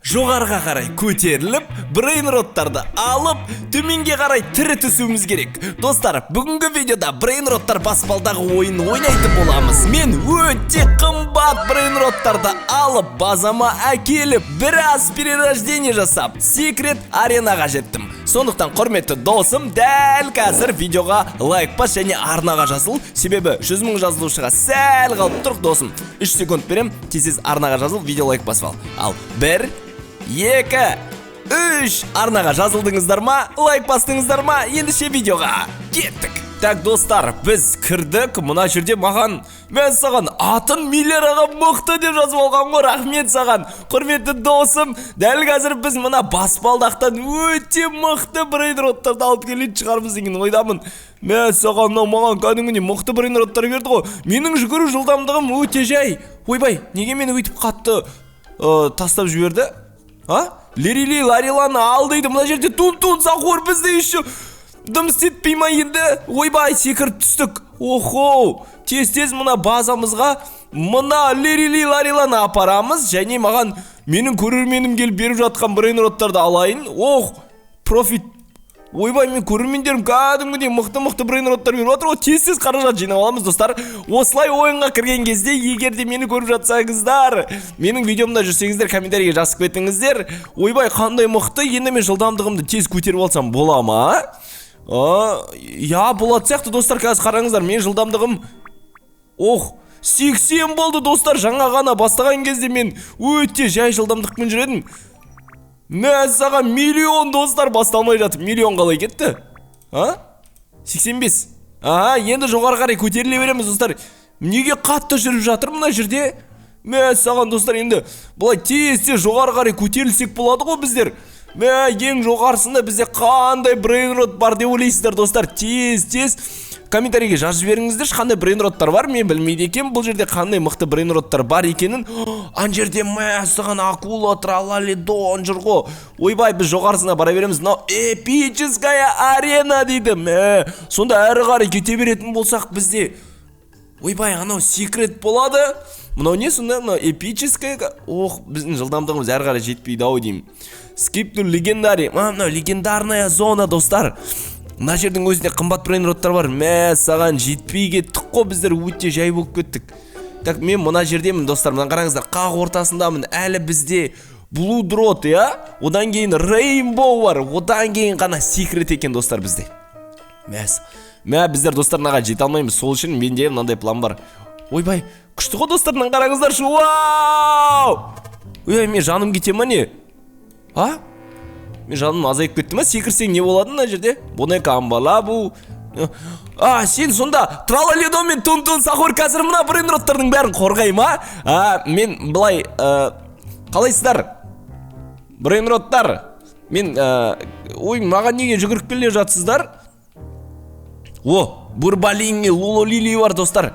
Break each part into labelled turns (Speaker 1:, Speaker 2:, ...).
Speaker 1: жоғарға қарай көтеріліп, брейнроттарды алып, төменге қарай тірі түсуіміз керек. Достар, бүгінгі видеода брейнроттар баспалдағы ойын ойнайтын боламыз. Мен өте қымбат брейнроттарды алып, базама әкеліп, біраз перерождение жасап, секрет аренаға жеттім. Сондықтан, құрметті досым, дәл қазір видеоға лайк бас және арнаға жазыл. Себебі 100 000 жазылушыға сәл қалып тұр, досым. 3 секунд берем, тез арнаға жазыл, видео лайк басып ал. 1, 2, 3 арнаға жазылдыңыздар ма, лайк бастыңыздар ма, ендіше видеоға кеттік. Так, достар, біз кірдік. Мұна жерде маған, мен саған атын миллиараға мықты деп жазып алған ғой. Рахмет саған, құрметті досым. Дәл қазір біз мұна баспалдақтан өте мықты брейнроттарды алып келетін шығармыз деген ойдамын. Мен саған маған кәдімгідей мықты брейнроттар берді ғой. Менің жүгіру жылдамдығым өте жай. Ойбай, неге мені өйтіп қатты тастап жіберді? Лерили лариланы ал дейді. Мұна жерде тун сақор бізде еще дым істетпей ма енді? Ойбай, секіріп түстік. Охо, тез мұна базамызға мұна лерили лариланы апарамыз. Және маған менің көрерменім келіп беріп жатқан брейнроттарды алайын. Ох, профит. Ойбай, мен көрермендерім кәдімгідей мықты брейнроттар беріп отыр. Тез қаражат жинап аламыз, достар. Осылай ойынға кірген кезде, егер де мені көріп жатсаңыздар, менің видеомда жүрсеңіздер, комментарийге жазып кетіңіздер. Ойбай, қандай мықты. Енді мен жылдамдығымды тез көтеріп алсам бола ма? Я, болады сияқты, достар. Қазір қараңыздар, мен жылдамдығым 80 болды, достар. Жаңа ғана бастаған кезде мен өте жай жылдамдықпен жүредім. Мен саған миллион, достар, басталмай жатып, миллион қалай кетті? 85. Енді жоғары қарай көтеріле береміз, достар. Неге қатты жүріп жатыр мына жерде? Мен саған, достар, енді бұлай тез жоғары қарай көтерілсек болады ғой біздер. Мен ең жоғарысында бізде қандай брейнрот бар деп ойлайсыздар, достар. Тез комментарийге жазып жіберіңіздер, қандай брейнроттар бар, мен білмейді екен. Бұл жерде қандай мықты брейнроттар бар екенін. Ан жерде мәсіған акула тралалидон жүр ғой. Ойбай, біз жоғарысына бара береміз. Мынау эпическая арена дейді. Сонда әрі қарай кете беретін болсақ бізде, ойбай, анау секрет болады. Мынау не сонда? Мынау эпическая. Біздің жылдамдығымыз әрі қарай жетпейді ау деймін. Skip to legendary. Мынау легендарная зона, достар. Мына жердің өзінде қымбат брейнроттар бар. Саған жетпей кеттік қой, біздер өте жай болып кеттік. Так, мен мына жердемін, достар. Мына қараңыздар, қақ ортасындамын. Әлі бізде Blue Drop, одан кейін Rainbow бар. Одан кейін ғана секрет екен, достар, бізде. Біздер, достар, наға жете алмаймыз. Сол үшін менде мынандай план бар. Ойбай, күшті ғой, достар, мына қараңыздар. Ой, мен жаным кете ма не? Мен жаным азайып кетті ма? Секірсең не болады мына жерде? Бұны камбала бұл. Сен сонда тралалидон мен тун сақор қазір мына брейнроттардың бәрін қорғай ма? Мен былай, қалайсыздар? Брейнроттар. Мен, маған неге жүгіріп келе жатсыздар? Бурбалинге лулолили бар, достар.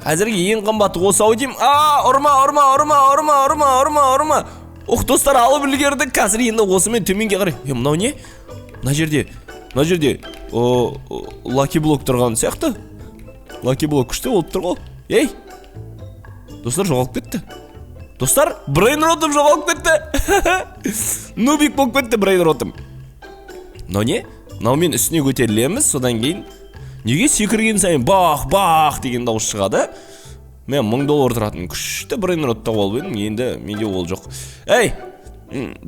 Speaker 1: Әзірге ең қымбаты осы ау деймін. Ұрма. Достар, алып үлгердік. Қазір енді осымен төменге қарай. Мынау не? Мына жерде Лаки блок тұрған сияқты. Лаки блок күшті болып тұр ғой. Достар, жоғалып кетті. Достар, брейнротым жоғалып кетті. Нубик болып кетті брейнротым. Мынау не? Мынау мен үстіне көтерілеміз. Содан кейін неге секірген сайын бақ деген дауыс шығады? Мен $1000 тұратын күшті брейнротта болып едім, енді менде ол жоқ.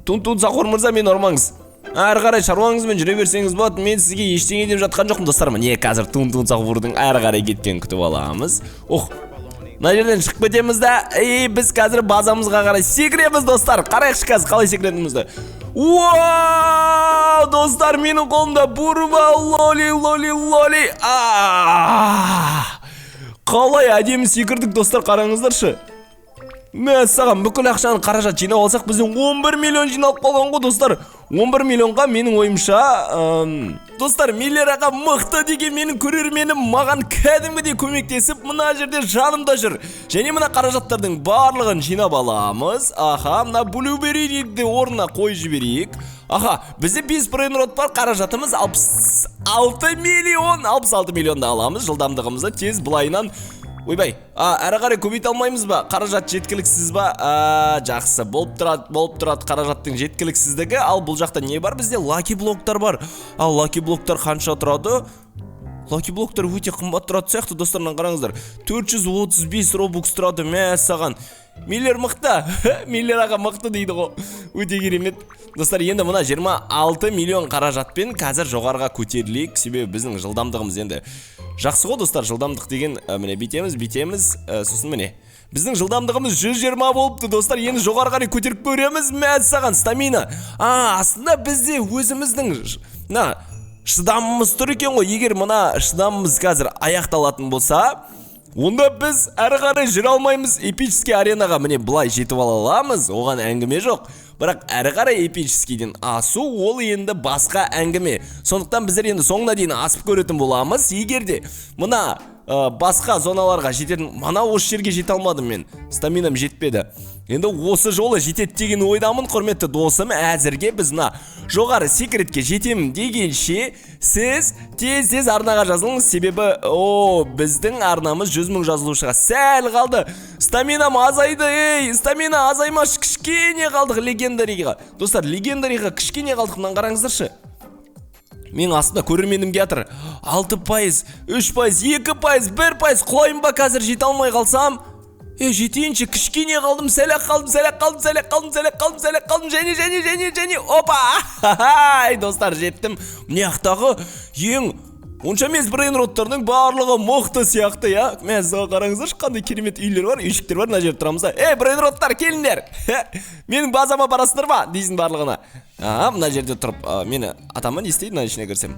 Speaker 1: Тун сақор мырза, мен ұрмаңыз. Әрі қарай шаруаңызбен жүре берсеңіз болады. Мен сізге ештеңе деп жатқан жоқпын, достар. Не, қазір тун сақордың әрі қарай кеткен күтіп аламыз. Мына жерден шығып кетеміз да, біз қазір базамызға қарай секіреміз, достар. Қарайықшы қазір қалай секіретімізді. Достар, менің қолымда бурба лоли. Қалай әдемі секірдік, достар, қараңыздаршы. Мен саған бүкіл ақшаны қаражат жинап алсақ, бізден 11 миллион жиналып қалған ғой, достар. 11 миллионға менің ойымша, достар, миллиараға мықты деген менің көрерменім маған кәдімгідей көмектесіп, мына жерде жанымда жүр. Және мына қаражаттардың барлығын жинап аламыз. Мына блюберриді орнына қой жіберейік. Бізде 5 брейнрот бар, қаражатымыз 66 миллионда аламыз. Жылдамдығымызды тез бұлайынан ойбай, әрі қарай көбейте алмаймыз ба? Қаражат жеткіліксіз ба? Жақсы, болып тұрады қаражаттың жеткіліксіздігі. Ал бұл жақта не бар? Бізде лаки блоктар бар. Ал лаки блоктар қанша тұрады? Лаки блоктар өте қымбат тұрады сияқты, достарынан қараңыздар. 435 робукс тұрады, мәссаған. Миллер мықты, Миллер аға мықты дейді ғой. Өте керемет. Достар, енді мына 26 миллион қаражатпен қазір жоғарға көтерілейік. Себебі біздің жылдамдығымыз енді жақсы ғой, достар. Жылдамдық деген міне битеміз, сосын міне. Біздің жылдамдығымыз 120 болыпты, достар. Енді жоғарға қарай көтеріп көреміз, мәссаған, стамина. Астында бізде өзіміздің шыдамымыз тұр екен ғой. Егер мына шыдамымыз қазір аяқталатын болса, онда біз әрі қарай жүре алмаймыз. Эпический аренаға міне былай жетіп ала аламыз, оған әңгіме жоқ. Бірақ әрі қарай эпическийден асу ол енді басқа әңгіме. Сондықтан біздер енді соңына дейін асып көретін боламыз. Егер де мына басқа зоналарға жететін, мана осы жерге жете алмадым мен. Стаминам жетпеді. Енді осы жолы жетеді деген ойдамын, құрметті досым. Әзірге біз мына жоғары секретке жетемін дегенше сіз тез арнаға жазылыңыз. Себебі біздің арнамыз 100 000 жазылушыға сәл қалды. Стаминам азайды, стамина азаймаш, кішкене қалдық легендарийға. Достар, легендарийға кішкене қалдық, мынаны қараңыздаршы. Мен астында көрерменімге жатыр 6%, 3%, 2%, 1% құлайын ба қазір жете алмай қалсам? Жетейінші, кішкене қалдым, сәлек қалдым, және, опа! Достар, жеттім. Мынаяқтағы ең онша емес брейнроттардың барлығы мықты сияқты, я? Мен сізге қараңыздаршы, қандай керемет үйлер бар, үйшіктер бар, мына жерде тұрамыз. Брейнроттар, келіңдер! Менің базама барасыңдар ма? Дейсің барлығына. Мына жерде тұрып, мені атамын істейді, мына ішіне кірсем.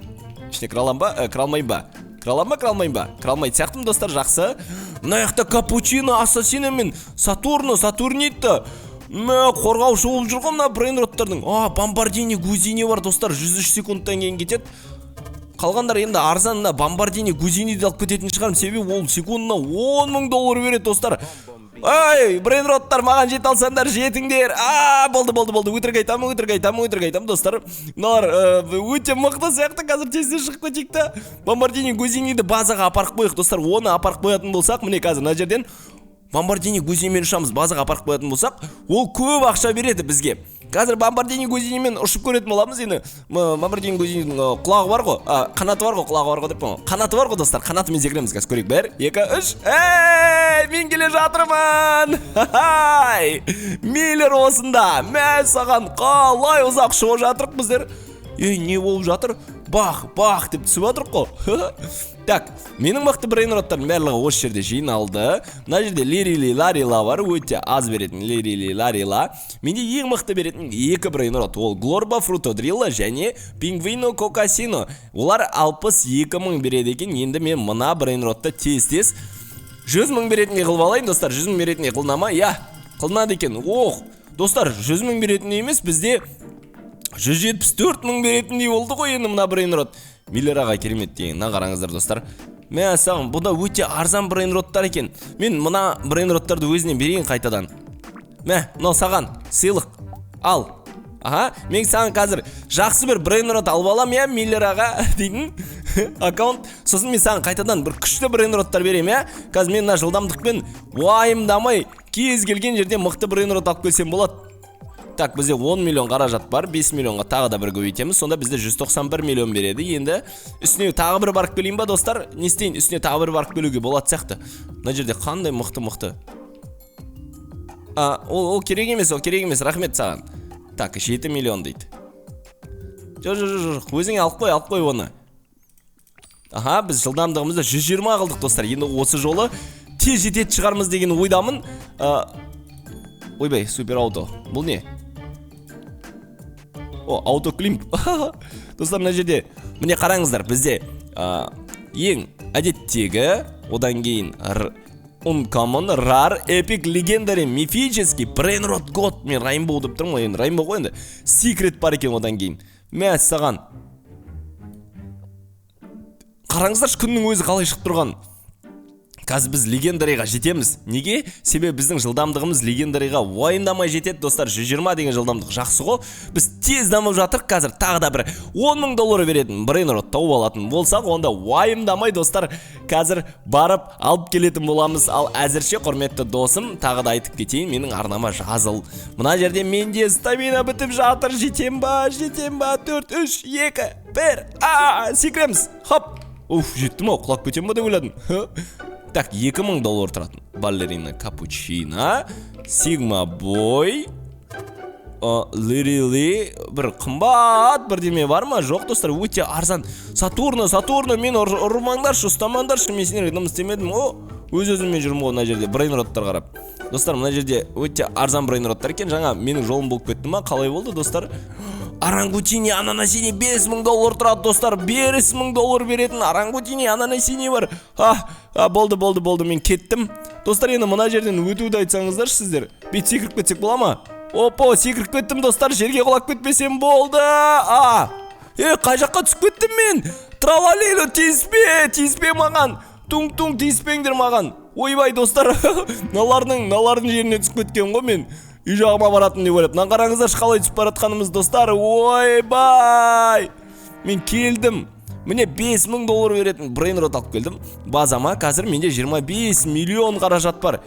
Speaker 1: Ішіне кіралам ба? Кіралмайым ба? Кіралмайым ба? Кіралмайды сияқтым, достар, жақсы. Мына яқта капучино, ассасино мен сатурнитті. Қорғаушы болып жүрген мына брейнроттардың. Бомбардини, гузини бар, достар, 103 секундтан кейін кетеді. Қалғандар енді арзанына бомбардини, гузиниді алып кететін шығарым, себебі ол секундына $10 000 береді, достар. Брейнроттар, маған жет алсаңдар, жетіңдер. Болды. Өтірік айтам, достар. Мыналар өте мықты сияқты, қазір тезде шығып кетейікті. Бомбардини, гузиниді базаға апарып қойық, достар. Оны апарып қоятын болсақ, міне қазір мына жерден бомбардини, гузинимен ұшамыз, базаға апарып қоятын болсақ, ол көп ақша береді бізге. Қазір бомбардини, гузинимен ұшып көретін боламыз. Енді бомбардини, гузининің құлағы бар ғой, қанаты бар ғой, құлағы бар ғой деп қойған. Қанаты бар ғой, достар, қанатымен секіреміз. Қазір көрейік. 1, 2, 3. Мен келе жатырмын. Миллер осында. Мен саған қалай ұзақ шығып жатырық біздер. Не болып жатыр? Бақ деп түсіп жатырық қой. Так, менің мықты брейнроттардың барлығы осы жерде жиналды. Мына жерде Ларила бар, өте аз беретін Ларила. Менде ең мықты беретін екі брейнрот. Ол Глорба Фрутодрилла және Пингвино Кокасино. Олар 62 000 береді екен. Енді мен мына брейнротты тез 100 000 беретінге қылып алайын, достар. 100 000 беретінге қылнама? Қылнады екен. Достар, 100 000 беретінге емес, бізде 174 000 беретіндей болды ғой енді мына брейнрот. Миллер аға керемет деген, қараңыздар, достар. Мен саған, бұда өте арзан брейнроттар екен. Мен мына брейнроттарды өзінен берейін қайтадан. Мынау саған сыйлық. Ал. Мен саған қазір жақсы бір брейнрот алып алам, Миллер аға дейтін аккаунт. Сосын мен саған қайтадан бір күшті брейнроттар берем, Қазір мен мына жылдамдықпен уайымдамай кез келген жерде мықты брейнрот алып келсем болады. Так, бізде 10 миллион қаражат бар, 5 миллионға тағы да бір көбейтеміз. Сонда бізде 191 миллион береді. Енді үстіне тағы бір барып келейін ба, достар? Не істейін? Үстіне тағы бір барып келуге болады сияқты. Мына жерде қандай мықты. Ол керек емес, рахмет саған. Так, 7 миллион дейді. Жоқ, өзіңе алып қой оны. Біз жылдамдығымызды 120 қылдық, достар. Енді осы жолы тез жететін шығармыз деген ойдамын. Ойбай, супер ауто. Бұл не? Аутоклимп. Достар, мына жерде міне қараңыздар, бізде ең әдеттегі, одан кейін Uncommon, Rare, Epic, Legendary, Mythический, Brainrot God. Мен Rainbow деп тұрмын ғой енді. Rainbow ғой енді. Secret бар екен одан кейін. Мен саған. Қараңыздаршы күннің өзі қалай шығып тұрған. Қазір біз легендарийға жетеміз. Неге? Себебі біздің жылдамдығымыз легендарийға уайымдамай жетеді, достар. 120 деген жылдамдық жақсы ғой. Біз тез дамып жатырық. Қазір тағы да бір 10 000 доллар беретін брейнрот тауып алатын болсақ, онда уайымдамай, достар, қазір барып алып келетін боламыз. Ал әзірше, құрметті досым, тағы да айтып кетейін, менің арнама жазыл. Мына жерде менде стамина бітіп жатыр. Жетем ба? 4, 3, 2, 1. Секіреміз. Хоп. Жеттім ау, құлап кетем ба деп ойладым. Так, 2000 доллар тұратын. Балерина капучино, Сигма бой, Лирили, бір қымбат бірдеме бар ма? Жоқ, достар, өте арзан. Сатурно, мен ұрмаңдаршы, ұстамаңдаршы, мен сендерге дым істемедім. Өз-өзіме жүрмін ғой мына жерде брейнроттар қарап. Достар, мына жерде өте арзан брейнроттар екен. Жаңа менің жолым болып кетті ма? Қалай болды, достар? Орангутини ананасини 5000 доллар тұрады, достар. 5000 доллар беретін орангутини ананасини бар. Болды, мен кеттім. Достар, енді мына жерден өтуді айтсаңыздар сіздер. Бет секіріп кетсек бола ма? Секіріп кеттім, достар. Жерге құлап кетпесем болды. Қай жаққа түсіп кеттім мен? Тралалейло, тиіспе маған. Туң тиіспеңдер маған. Ойбай, достар. Налардың жеріне түсіп кеткен ғой мен. Үй жағыма баратын деп ойлап. Қараңыздаршы қалай түсіп баратқанымыз, достар. Ойбай! Мен келдім. Міне 5000 доллар беретін брейнрот алып келдім. Базама қазір менде 25 миллион қаражат бар.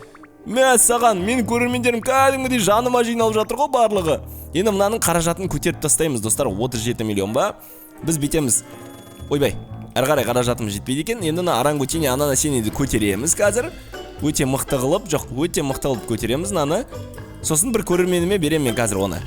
Speaker 1: Саған, мен көрермендерім кәдімгідей жаныма жиналып жатыр ғой барлығы. Енді мынаның қаражатын көтеріп тастаймыз, достар. 37 миллион ба? Біз бетеміз. Ойбай, әрі қарай қаражатымыз жетпейді екен. Енді орангутини ананасиниді көтереміз қазір. Өте мықты қылып көтереміз наны. Сосын бір көрерменіме берем мен қазір оны.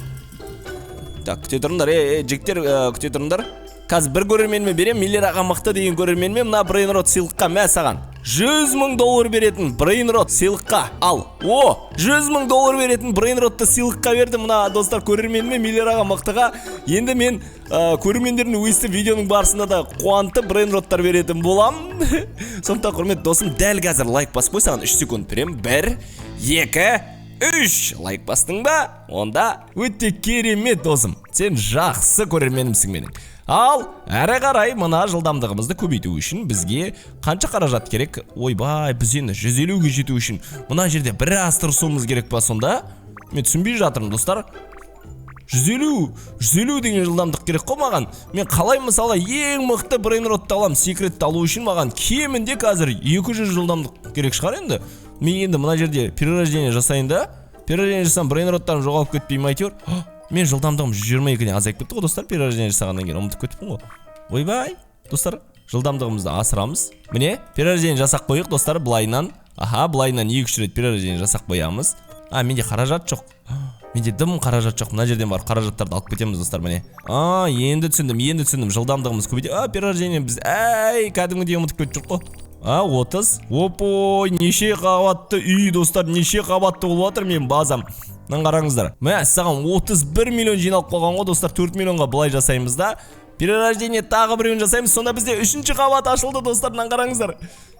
Speaker 1: Так, күте тұрыңдар, жігіттер, күте тұрыңдар. Қазір бір көрерменіме берем, Миллер аға мықты деген көрерменіме мына брейнрот сыйлыққа саған. 100 000 доллар беретін брейнрот сыйлыққа ал. 100 000 доллар беретін брейнротты сыйлыққа бердім мына достар көрерменіме Миллер аға мықтыға. Енді мен көрермендердің өйсті видеоның барысында да қуанты брейнроттар беретін болам. Сондықтан құрметті досым, дәл қазір лайк басып қой, саған 3 секунд берем. 1, 2, 3 лайк бастың ба? Онда өте керемет досым. Сен жақсы көрерменімсің менің. Ал әрі қарай мына жылдамдығымызды көбейту үшін бізге қанша қаражат керек? Ойбай, біз енді 150-ге жету үшін мына жерде біраз тырысуымыз керек па сонда? Мен түсінбей жатырмын, достар. 150 деген жылдамдық керек қой маған. Мен қалай мысалы ең мықты брейнротты алам, секретті алу үшін маған кемінде қазір 200 жылдамдық керек шығар енді. Мен енді мына жерде перерождение жасайын да. Перерождение жасасам брейнроттарым жоғалып кетпей ме әйтеуір? Мен жылдамдығым 122-ден азайып кетті ғой, достар, перерождение жасағаннан кейін ұмытып кетіппін ғой. Ойбай, достар, жылдамдығымызды асырамыз. Міне, перерождение жасақ қойық, достар, былайынан. Былайынан 2-3 рет перерождение жасақ қоямыз. Менде қаражат жоқ. Менде дым қаражат жоқ. Мына жерден барып қаражаттарды алып кетеміз, достар, міне. Енді түсіндім. Жылдамдығымыз көбейді. Перерождение біз кәдімгідей ұмытып кетіп жоқ қой. 30. Опой, неше қабатты үй, достар, неше қабатты болып жатыр мен базам. Қараңыздар. Саған 31 миллион жиналып қалған ғой, достар. 4 миллионға былай жасаймыз да. Перерождение тағы біреуін жасаймыз. Сонда бізде 3-ші қабат ашылды, достар. Қараңыздар.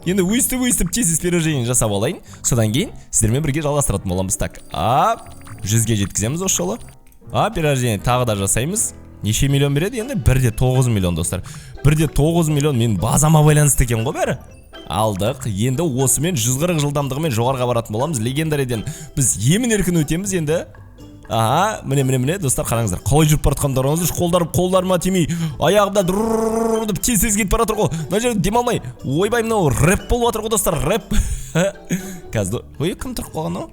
Speaker 1: Енді өйстіп тез перерождение жасап алайын. Содан кейін сіздермен бірге жалғастыратын боламыз. Так, 100-ге жеткіземіз осы жолы. Перерождение тағы да жасаймыз. Неше миллион береді енді? 1,9 миллион, достар. 1,9 миллион мен базама байланысты екен ғой бәрі. Алдық. Енді осымен 140 жылдамдығымен жоғарға баратын боламыз. Легендариден біз емін еркін өтеміз енді. Міне, достар, қараңыздар. Қалай жүріп баратқандарыңызды, қолдарыма тимей, аяғымда деп тез кетіп баратыр ғой. Мына жерде демалмай. Ойбай, мынау рэп болып жатыр ғой, достар, рэп. Қазір, кім тұрып қалған ау?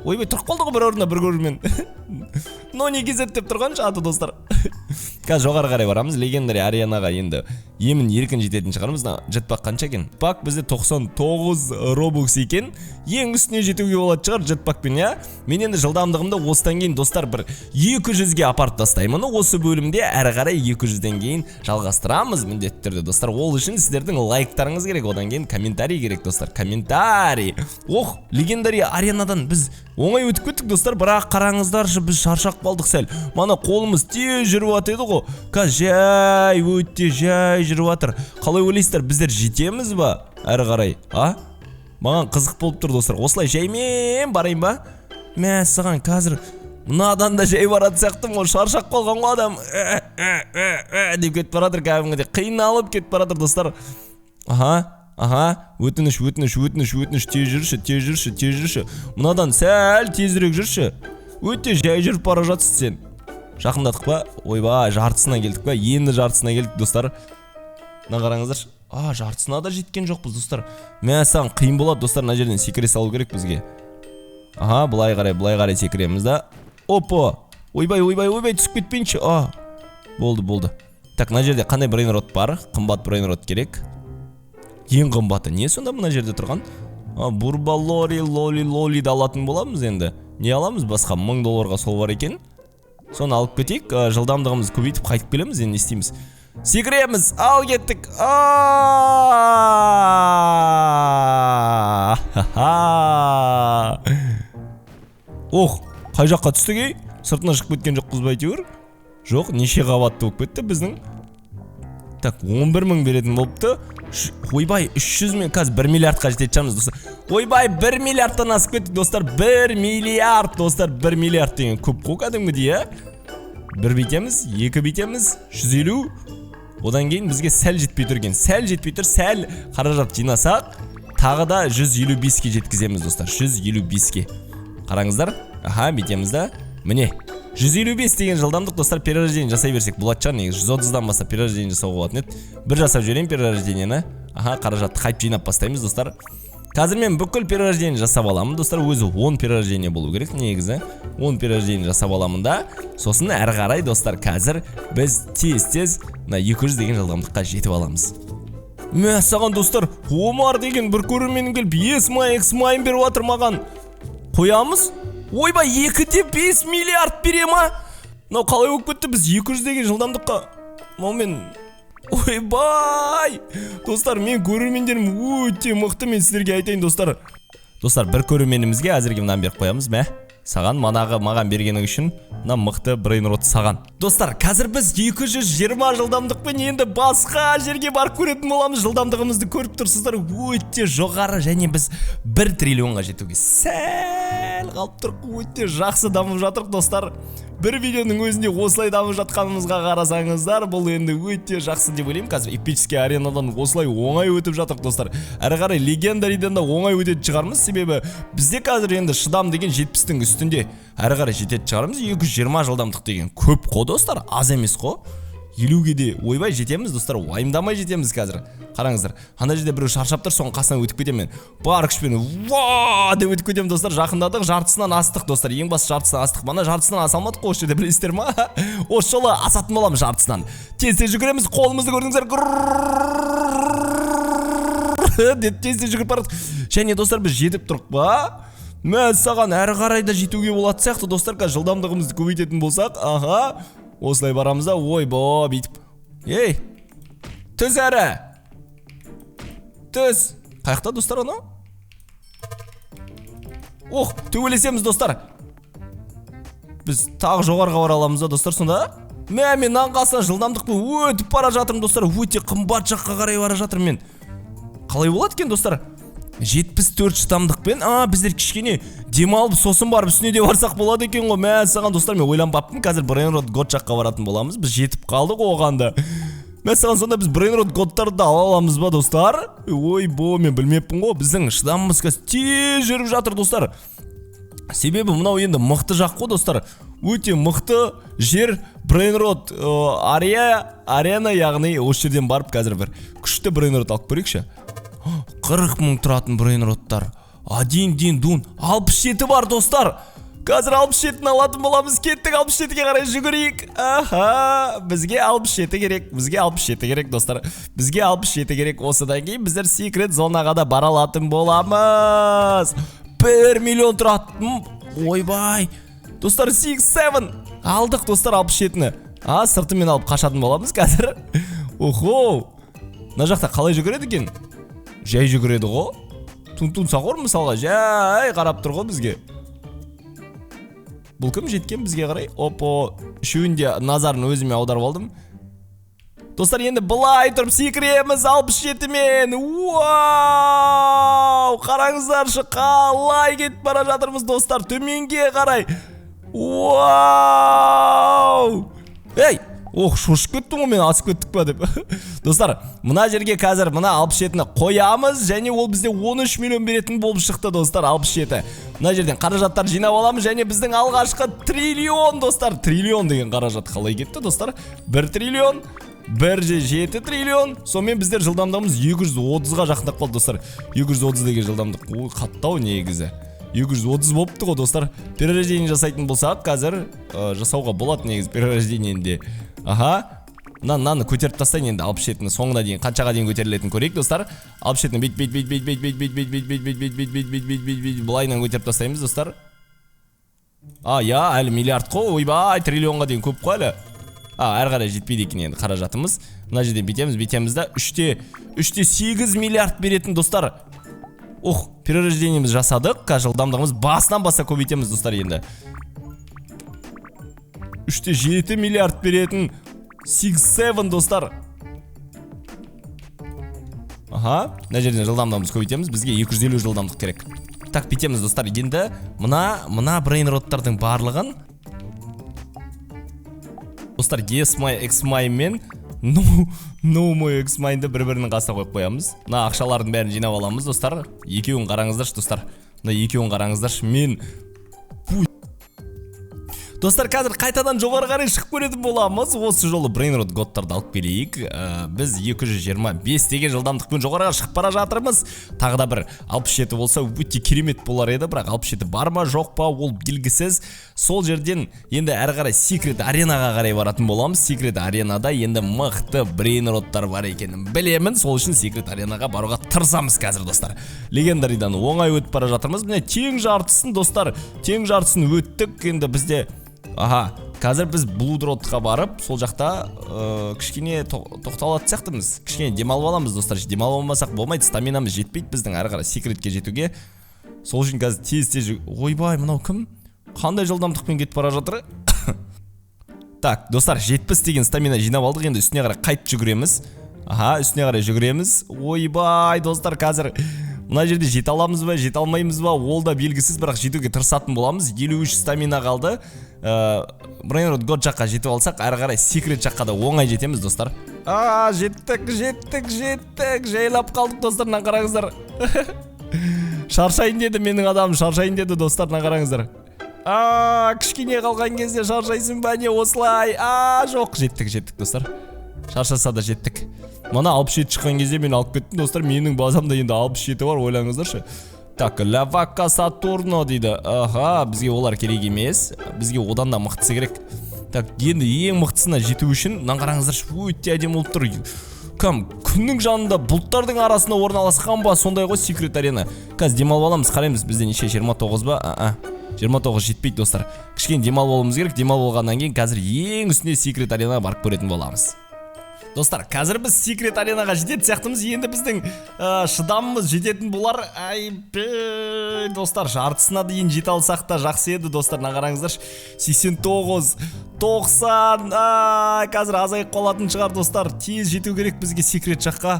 Speaker 1: Ойбай, тұрып қалды ғой бір орында бір көрермен. Но не кезет деп тұрған жаты, достар. Қазір жоғары қарай барамыз. Легендари аренаға енді емін еркін жететін шығармыз. Жетпақ қанша екен? Пак бізде 99 робукс екен. Ең үстіне жетуге болады шығар жетпақпен, Мен енді жылдамдығымды осыдан кейін, достар, бір 200-ге апарып тастаймын. Осы бөлімде әрі қарай 200-ден кейін жалғастырамыз міндетті түрде, достар. Ол үшін сіздердің лайктарыңыз керек, одан кейін комментарий керек, достар. Комментарий. Легендари аренадан біз оңай өтіп кеттік, достар, бірақ қараңыздаршы, біз шаршап қалдық сәл. Мана қолымыз тез жүріп атеді ғой. Өте жай жүріп атыр. Қалай ойлайсыздар, біздер жетеміз ба? Әрі қарай, Маған қызық болып тұр, достар. Осылай жаймен барайын ба? Саған қазір мынадан да жай барады сияқтым ғой, шаршап қалған ғой адам. Деп кетіп баратыр, кәдімгідей қиналып кетіп баратыр, достар. Өтініш, тез жүрші. Мынадан сәл тезірек жүрші. Өте жай жүріп бара жатсыз сен. Жақындадық па? Ойбай, жартысына келдік па? Енді жартысына келдік, достар. Мына қараңыздар. Жартысына да жеткен жоқпыз, достар. Саған қиын болады, достар, мына жерден секіре салу керек бізге. Былай қарай секіреміз да. Опа! Ойбай, түсіп кетпейінші. Болды. Так, мына жерде қандай брейнрот бар? Қымбат брейнрот керек. Ең қымбаты не сонда мына жерде тұрған? Лолиді алатын боламыз енді. Не аламыз басқа? $1000 сол бар екен. Соны алып кетейік. Жылдамдығымызды көбейтіп қайтып келеміз, енді не істейміз? Секіреміз, ал кеттік. Қай жаққа түстік ей? Сыртына шығып кеткен жоқ қызбай әйтеуір. Жоқ, неше қабатты болып кетті біздің. Так, 11.000 беретін болыпты. Ойбай, 300.000, қазір 1 миллиардқа жететін шығармыз, достар. Ойбай, 1 миллиардтан асып кеттік, достар. 1 миллиард, достар. 1 миллиард деген көп қой кәдімгідей, Бір бейтеміз, екі бейтеміз, 150. Одан кейін бізге сәл жетпей тұр екен. Сәл қаражат жинасақ, тағы да 155-ке жеткіземіз, достар. 155-ке. Қараңыздар. Бейтеміз да. Міне. 155 деген жылдамдық, достар, перерождение жасай берсек болады шығар, негізі 130-дан бастап перерождение жасауға болатын еді. Бір жасап жіберейін перерождениені. Қаражатты қайып жинап бастаймыз, достар. Қазір мен бүкіл перерождение жасап аламын, достар. Өзі 10 перерождение болу керек, негізі 10 перерождение жасап аламын да. Сосын әрі қарай, достар, қазір біз тез 200 деген жылдамдыққа жетіп аламыз. Саған, достар, Омар деген бір көрерменің келіп X-майын беріп жатыр маған. Қоямыз? Ойбай, 2-5 миллиард бере ма? Мынау қалай болып кетті? Біз 200 деген жылдамдыққа. Ойбай! Достар, мен көрермендерім өте мықты, мен сіздерге айтайын, достар. Достар, бір көрерменімізге әзірге мынаны беріп қоямыз, Саған, маған бергенің үшін, мына мықты брейнрот саған. Достар, қазір біз 220 жылдамдықпен енді басқа жерге барып көретін боламыз. Жылдамдығымызды көріп тұрсыздар, өте жоғары, және біз 1 триллионға жетуге сәл қалып тұрық, өте жақсы дамып жатырық, достар. Бір видеоның өзінде осылай дамып жатқанымызға қарасаңыздар, бұл енді өте жақсы деп ойлаймын. Қазір эпический аренадан осылай оңай өтіп жатырық, достар. Әрі қарай легендариден да оңай өтетін шығармыз, себебі бізде қазір енді шыдам деген 70-тің үстінде. Әрі қарай жететін шығармыз. 220 жылдамдық деген көп қой, достар, аз емес қой. 50-ге де ойбай жетеміз, достар, уайымдамай жетеміз қазір. Қараңыздар, анда жерде біреу шаршап тұр, соның қасынан өтіп кетемін мен. Бар күшпен деп өтіп кетемін, достар. Жақындадық, жартысынан астық, достар. Ең басы жартысынан астық. Мана жартысынан аса алмадық қой, осы жерде білесіздер ма? Осы жолы асатын боламыз жартысынан. Тез жүгіреміз, қолымызды көрдіңіздер. Тез жүгіріп барадық. Және, достар, біз жетіп тұрық па? Саған әрі қарай да жетуге болады сияқты, достар. Қазір жылдамдығымызды көбейтетін болсақ, осылай барамыз да, ойбо, бейтіп. Ей, түз әрі. Түз. Қаяқта, достар, ана? Төгелесеміз, достар. Біз тағы жоғарға бара аламыз да, достар, сонда. Мен нанғасынан жылдамдықпен өтіп бара жатырмын, достар. Өте қымбат жаққа қарай бара жатырмын мен. Қалай болады екен, достар? 74 жылдамдықпен, біздер кішкене демалып сосын барып үстіне де барсақ болады екен ғой. Саған, достар, мен ойланбаппын, қазір брейнрот год жаққа баратын боламыз. Біз жетіп қалдық оғанда. Саған, сонда біз брейнрот годтарды да ала аламыз ба, достар? Ойбо, мен білмеппін ғой. Біздің шыдамымыз қазір тез жүріп жатыр, достар. Себебі мынау енді мықты жақ қой, достар. Өте мықты жер брейнрот арена, яғни осы жерден барып қазір бір күшті брейнрот алып көрейікші. 40 мың тұратын брейнроттар. Дин дун. 67 бар, достар. Қазір 67-ні алатын боламыз. Кеттік, 67-ге қарай жүгірейік. Бізге 67 керек. Бізге 67 керек, достар. Бізге 67 керек. Осыдан кейін біздер секрет зонаға да бара алатын боламыз. 1 миллион тұратын. Ойбай. Достар, 6-7. Алдық, достар, 67-ні. Сыртымен алып қашатын боламыз қазір. Мына жақта қалай жүгіреді екен? Жай жүгіреді ғой. Тун сақор мысалға жай қарап тұр ғой бізге. Бұл кім жеткен бізге қарай? Үшеуінде назарын өзіме аударып алдым. Достар, енді былай тұрып секіреміз 67-мен. Қараңыздаршы, қалай кетіп бара жатырмыз, достар, төменге қарай. Ей, Ох, шошып кеттім ғой мен, асып кеттік па деп. Достар, мына жерге қазір мына 67-ні қоямыз, және ол бізде 13 миллион беретін болып шықты, достар, 67. Мына жерден қаражаттар жинап аламыз, және біздің алғашқы триллион, достар, триллион деген қаражат қалай кетті, достар? 1 триллион, 1,7 триллион, сонымен біздер жылдамдығымыз 230-ға жақындап қалды, достар. 230 деген жылдамдық, ой, қаттау негізі. 230 болыпты ғой, достар. Перерождение жасайтын болсақ, қазір жасауға болады негіз перерождениенде. Аха, мынаны көтеріп тастайын енді 67-ні соңына дейін, қаншаға дейін көтерілетін көрейік, достар. 67-ні бейт, бұлайынан көтеріп тастаймыз, достар. Я, әлі миллиард қой, ойбай, триллионға дейін көп қой әлі. Әрі қарай жетпейді екен енді қаражатымыз. Мына жерден бетеміз да 3,8 миллиард беретін, достар. Ох, перерождениеміз жасадық, жылдамдығымыз басынан баса көбейтеміз, достар, енді. 3,7 миллиард беретін 6,7, достар. Мына жерден жылдамдығымыз көбейтеміз, бізге 250 жылдамдық керек. Так, бетеміз, достар, енді мына брейнроттардың барлығын, достар, Yes My X My мен No My X My'ді бір-бірінің қасына қойып қоямыз. Мына ақшалардың бәрін жинап аламыз, достар. Екеуін қараңыздаршы, достар. Мына екеуін қараңыздаршы. Мен достар, қазір қайтадан жоғары қарай шығып көретін боламыз. Осы жолы Brainrot God'тарды алып келейік. Біз 225 деген жылдамдықпен жоғарыға шығып бара жатырмыз. Тағы да бір 67 болса өте керемет болар еді, бірақ 67 бар ма, жоқ па, ол белгісіз. Сол жерден енді әрі қарай Secret Аренаға қарай баратын боламыз. Secret Аренада енді мықты Brainrot'тар бар екенін білемін. Сол үшін Secret Аренаға баруға тырысамыз қазір, достар. Легендаридан оңай өтіп бара жатырмыз. Міне тең жартысын, достар, тең жартысын өттік. Енді бізде қазір біз Bloodrootқа барып, сол жақта кішкене тоқталатын сияқтымыз. Кішкене демалып аламыз, достар. Демалып алмасақ болмайды, стаминамыз жетпейді біздің әрі қарай Secret'ке жетуге. Сол үшін қазір тез ойбай, мынау кім? Қандай жылдамдықпен кетіп бара жатыр? Так, достар, 70 деген стамина жинап алдық, енді үстіне қарай қайтып жүгіреміз. Үстіне қарай жүгіреміз. Ойбай, достар, қазір мына жерде жете аламыз ба, жете алмаймыз ба, ол да белгісіз, бірақ жетуге тырысатын боламыз. 53 стамина қалды. Brainrot God жаққа жетіп алсақ, әрі қарай Secret жаққа да оңай жетеміз, достар. Жеттік, жайлап қалдық, достар, мына қараңыздар. Шаршайын деді менің адамым, шаршайын деді, достар, мына қараңыздар. Кішкене қалған кезде шаршайсың ба не осылай? Жоқ, жеттік, достар. Шаршаса да жеттік. Мана 67 шыққан кезде мен алып кеттім, достар. Менің базамда енді 67 бар, ойлаңыздаршы. Так, Лавака Сатурно дейді. Бізге олар керек емес. Бізге одан да мықтысы керек. Так, енді ең мықтысына жету үшін, мына қараңыздаршы, өте әдемі болып тұр. Күннің жанында бұлттардың арасында орналасқан ба, сондай ғой Secret Arena. Қазір демалып аламыз, қараймыз, бізде неше 29 ба? 29 жетпейді, достар. Кішкене демалып алуымыз керек. Демалып алғаннан кейін қазір ең үстіне Secret Arenaға барып көретін боламыз. Достар, қазір біз Secret Аренаға жететін сияқтымыз. Енді біздің шыдамымыз жететін болар. Достар, жартысына дейін жете алсақ та жақсы еді, достар. Мына қараңыздар, 89, 90. Қазір азайып қалатын шығар, достар. Тез жету керек бізге Secret жаққа.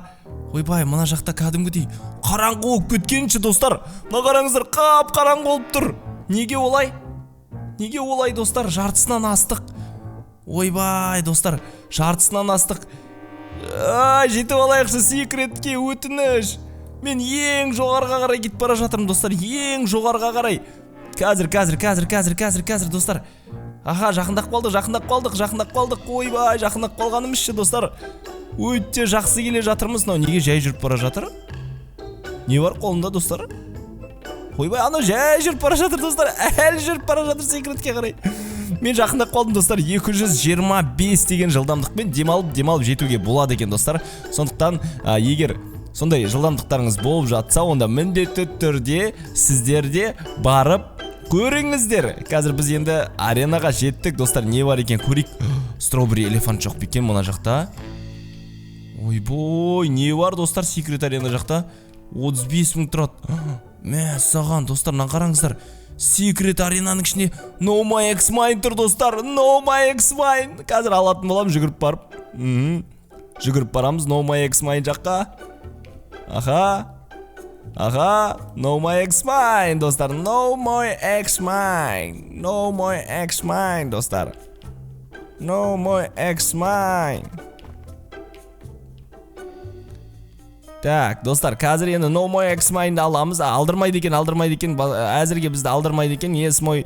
Speaker 1: Ойбай, мына жақта кәдімгідей қараңғы болып кеткенші, достар. Мына қараңыздар, қап-қараңғы болып тұр. Неге олай? Неге олай, достар? Жартысынан астық. Ойбай, достар, жартысынан астық. Жетіп алайықшы Secret'ке, өтініш. Мен ең жоғарға қарай кетіп бара жатырмын, достар. Ең жоғарға қарай. Қазір, достар. Жақындап қалдық. Ойбай, жақындап қалғанымызшы, достар. Өте жақсы келе жатырмыз. Неге жай жүріп бара жатыр? Не бар қолында, достар? Ойбай, ана жай жүріп бара жатыр, достар. Әлі жүріп бара жатыр Secret'ке қарай. Мен жақындап қалдым, достар. 225 деген жылдамдықпен демалып жетуге болады екен, достар. Сондықтан, егер сондай жылдамдықтарыңыз болып жатса, онда міндетті түрде сіздерде барып көріңіздер. Қазір біз енді аренаға жеттік, достар. Не бар екен көрейік. Strawberry элефант жоқ бекен мұна жақта. Ойбой, не бар, достар, Secret Arena жақта? 35 мың тұрады. Мәссаған, достар, мына қараңыздар. Secret Аренаның ішіне No My X Mine тұр, достар. No My X Mine. Қазір алатын болам, жүгіріп барып. Жүгіріп барамыз No My X Mine жаққа. No My X Mine, достар. No My X Mine. No My X Mine, достар. No more X mine. Так, достар, қазір енді No more X mine'ді аламыз. Алдырмайды екен. Әзірге бізді алдырмайды екен. Yes more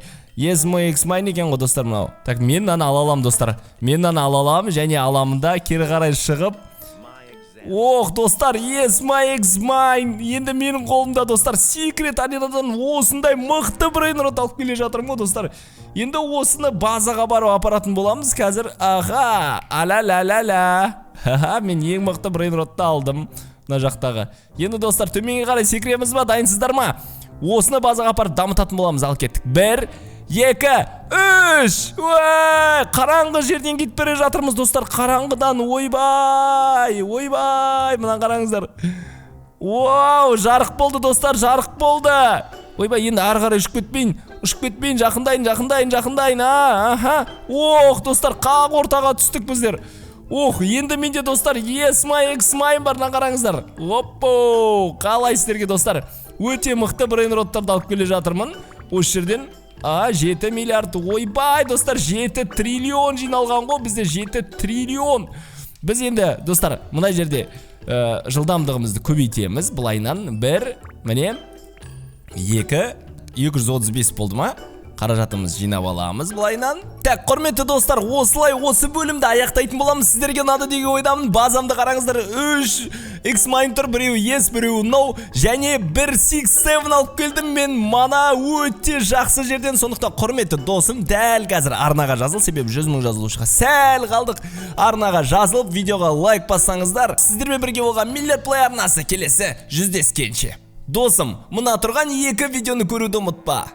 Speaker 1: X mine екен ғой достар мынау. Так, мен мынаны ала аламын достар. Мен мынаны ала аламын және аламын да кері қарай шығып. Ох, достар, yes my X mine. Енді менің қолымда достар секрет аренадан осындай мықты брейнрот алып келе жатырмын ғой достар. Енді осыны базаға барып апаратын боламыз қазір. Аха, аля-ля-ля-ля. Ха-ха, мен ең мықты брейнротты алдым. Мына жақтағы. Енді достар, төменге қарай секіреміз ба? Дайынсыздар ма? Осыны базаға апарып дамытатын боламыз. Ал кеттік. 1, 2, 3. Қараңғы жерден кетіп бара жатырмыз достар. Қараңғыдан ойбай. Мына қараңыздар. Вау, жарық болды достар, жарық болды. Ойбай, енді ары қарай ұшып кетпейін. Жақындайын. Аха. Ох, достар, қақ ортаға түстік біздер. Ох, енді менде достар Yes my X mine бар, қараңыздар. Оппо, қалай сіздерге достар? Өте мықты брейнроттарды алып келе жатырмын. Осы жерден 7 миллиард. Ойбай, достар, 7 триллион жиналған ғой, бізде 7 триллион. Біз енді достар, мына жерде жылдамдығымызды көбейтеміз. Бұлайнан 1, міне 2, 235 болды ма? Қаражатымыз жинап аламыз бұлайнан. Так, құрметті достар, осылай осы бөлімді аяқтайтын боламыз. Сіздерге ұнады деген ойдамын. Базамды қараңыздар. 3 X mine тұр, біреуі yes, біреуі no. Және 167 алып келдім мен. Мана өте жақсы жерден. Сондықтан құрметті досым, дәл қазір арнаға жазыл. Себебі 100 мың жазылушыға сәл қалдық. Арнаға жазылып, видеоға лайк бассаңыздар. Сіздермен бірге болған Миллер Плей арнасы келесі жүздескенше. Досым, мына тұрған 2 видеоны көруді ұмытпа.